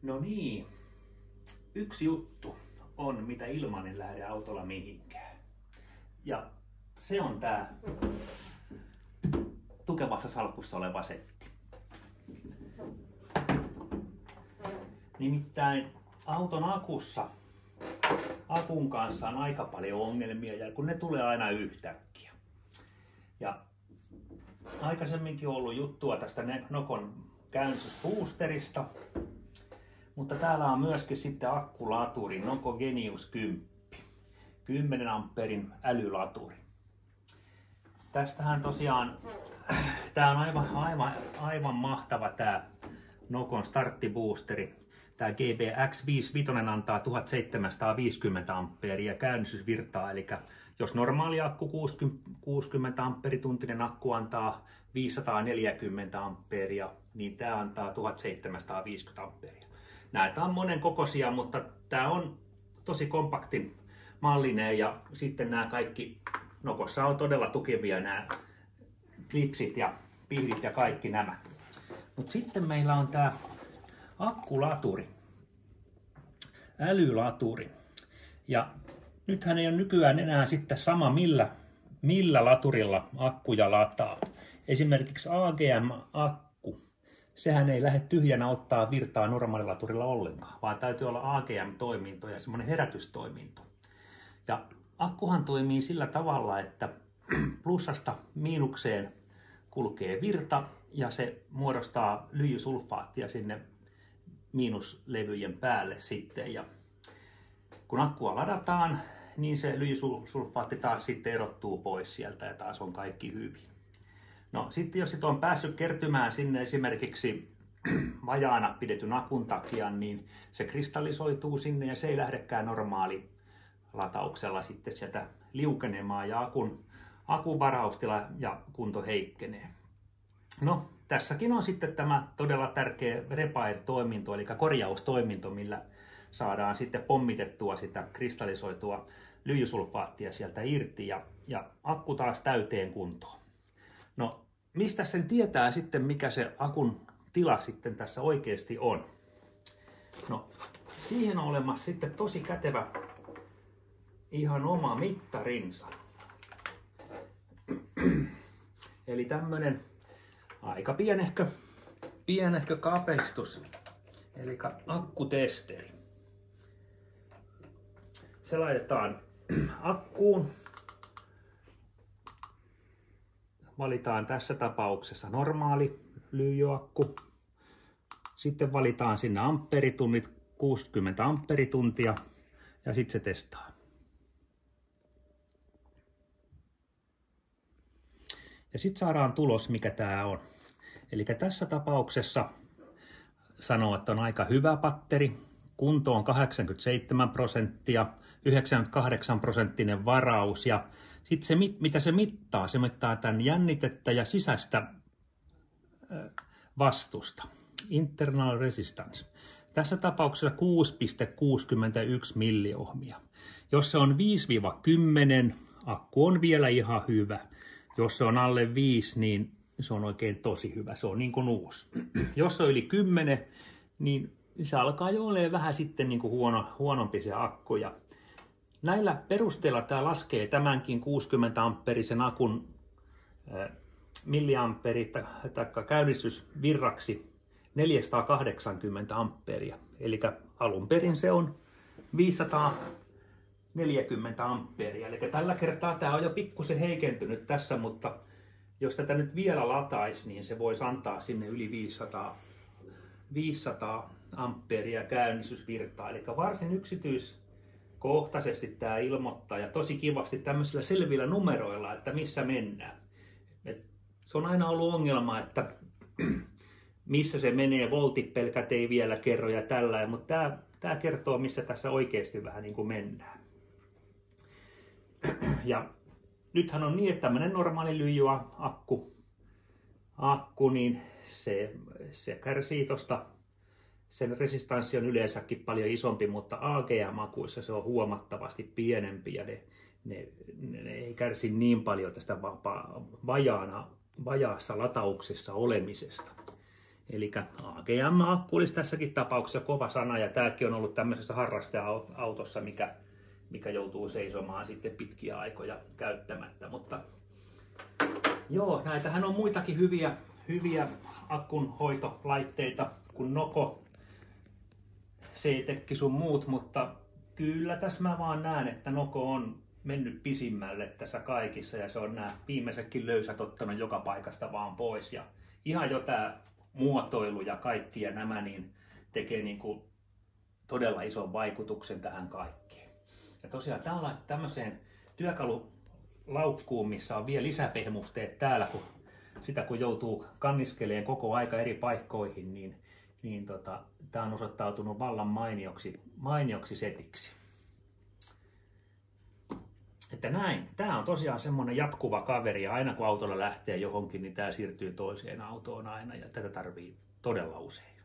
No niin, yksi juttu on, mitä ilman en lähde autolla mihinkään. Ja se on tää tukevassa salkussa oleva setti. Nimittäin auton akun kanssa on aika paljon ongelmia ja kun ne tulee aina yhtäkkiä. Ja aikaisemminkin on ollut juttua tästä Nokon käynnistysboosterista, mutta täällä on myöskin sitten akkulaturi Noco Genius 10, 10 amperin älylaturi. Tästähän tosiaan, tää on aivan mahtava tää Nokon starttiboosteri. Tämä GBX55 antaa 1750 ampeeria käynnistysvirtaa, eli jos normaali akku 60 amperituntinen akku antaa 540 ampeeria, niin tämä antaa 1750 amperia. Näitä on monen kokoisia, mutta tämä on tosi kompaktin mallinen ja sitten nämä kaikki Nokossa on todella tukevia nämä klipsit ja pihdit ja kaikki nämä. Mutta sitten meillä on tämä akkulaturi, älylaturi. Ja nythän ei ole nykyään enää sitten sama millä laturilla akkuja lataa. Esimerkiksi AGM-akku, sehän ei lähde tyhjänä ottaa virtaa normaalilaturilla ollenkaan, vaan täytyy olla AGM-toiminto ja semmoinen herätystoiminto. Ja akkuhan toimii sillä tavalla, että plussasta miinukseen kulkee virta ja se muodostaa lyijysulfaattia sinne miinuslevyjen päälle sitten. Ja kun akkua ladataan, niin se lyijysulfaatti taas sitten erottuu pois sieltä ja taas on kaikki hyvin. No sitten jos sit on päässyt kertymään sinne esimerkiksi vajaana pidetyn akun takia, niin se kristallisoituu sinne ja se ei lähdekään normaali latauksella sitten sieltä liukenemaan ja akun varaustila ja kunto heikkenee. No tässäkin on sitten tämä todella tärkeä repair-toiminto, eli korjaustoiminto, millä saadaan sitten pommitettua sitä kristallisoitua lyijysulfaattia sieltä irti ja akku taas täyteen kuntoon. No mistä sen tietää sitten, mikä se akun tila sitten tässä oikeasti on? No siihen on olemassa sitten tosi kätevä ihan oma mittarinsa. Eli tämmönen aika pienehkö kapistus, eli akkutesteri. Se laitetaan akkuun. Valitaan tässä tapauksessa normaali lyijyakku. Sitten valitaan sinne amperitunnit, 60 amperituntia ja sitten se testaa. Ja sitten saadaan tulos, mikä tämä on. Eli tässä tapauksessa sanoo, että on aika hyvä patteri. Kunto on 87%, 98% varaus. Ja sitten se, mitä se mittaa tämän jännitettä ja sisäistä vastusta. Internal resistance. Tässä tapauksessa 6,61 milliohmia. Jos se on 5-10, akku on vielä ihan hyvä. Jos se on alle 5, niin se on oikein tosi hyvä. Se on niin kuin uusi. Jos se on yli 10, niin se alkaa jo olemaan vähän sitten niin kuin huonompi se akku. Ja näillä perusteella tämä laskee tämänkin 60 amperisen akun milliamperi tai käynnistysvirraksi 480 amperia. Eli alun perin se on 540 amperia. Eli tällä kertaa tämä on jo pikkusen heikentynyt tässä, mutta jos tätä nyt vielä lataisi, niin se voisi antaa sinne yli 500 amperia käynnistysvirtaa. Eli varsin yksityiskohtaisesti tämä ilmoittaa ja tosi kivasti tämmöisillä selvillä numeroilla, että missä mennään. Se on aina ollut ongelma, että missä se menee, voltit pelkät ei vielä kerro ja tällainen, mutta tämä kertoo, missä tässä oikeasti vähän niin kuin mennään. Ja nythän on niin, että tämmöinen normaali lyijyakku, niin se kärsii tosta, sen resistanssi on yleensäkin paljon isompi, mutta AGM-akuissa se on huomattavasti pienempi ja ne ei kärsi niin paljon tästä vajaassa latauksessa olemisesta. Eli AGM-akku olisi tässäkin tapauksessa kova sana, ja tämäkin on ollut tämmöisessä harrasteautossa, mikä joutuu seisomaan sitten pitkiä aikoja käyttämättä. Mutta joo, näitähän on muitakin hyviä akkunhoitolaitteita kuin Noko, CTEK sun muut, mutta kyllä tässä mä vaan näen, että Noko on mennyt pisimmälle tässä kaikissa, ja se on nämä viimeisetkin löysät ottanut joka paikasta vaan pois. Ja ihan jo tää muotoilu ja kaikki ja nämä niin tekee niin kuin todella ison vaikutuksen tähän kaikkeen. Ja tosiaan tämmöiseen työkalulaukkuun, missä on vielä lisäpehmusteet täällä, kun joutuu kanniskeleen koko aika eri paikkoihin, niin tämä on osoittautunut vallan mainioksi setiksi. Että näin, tämä on tosiaan semmoinen jatkuva kaveri, ja aina kun autolla lähtee johonkin, niin tämä siirtyy toiseen autoon aina, ja tätä tarvii todella usein.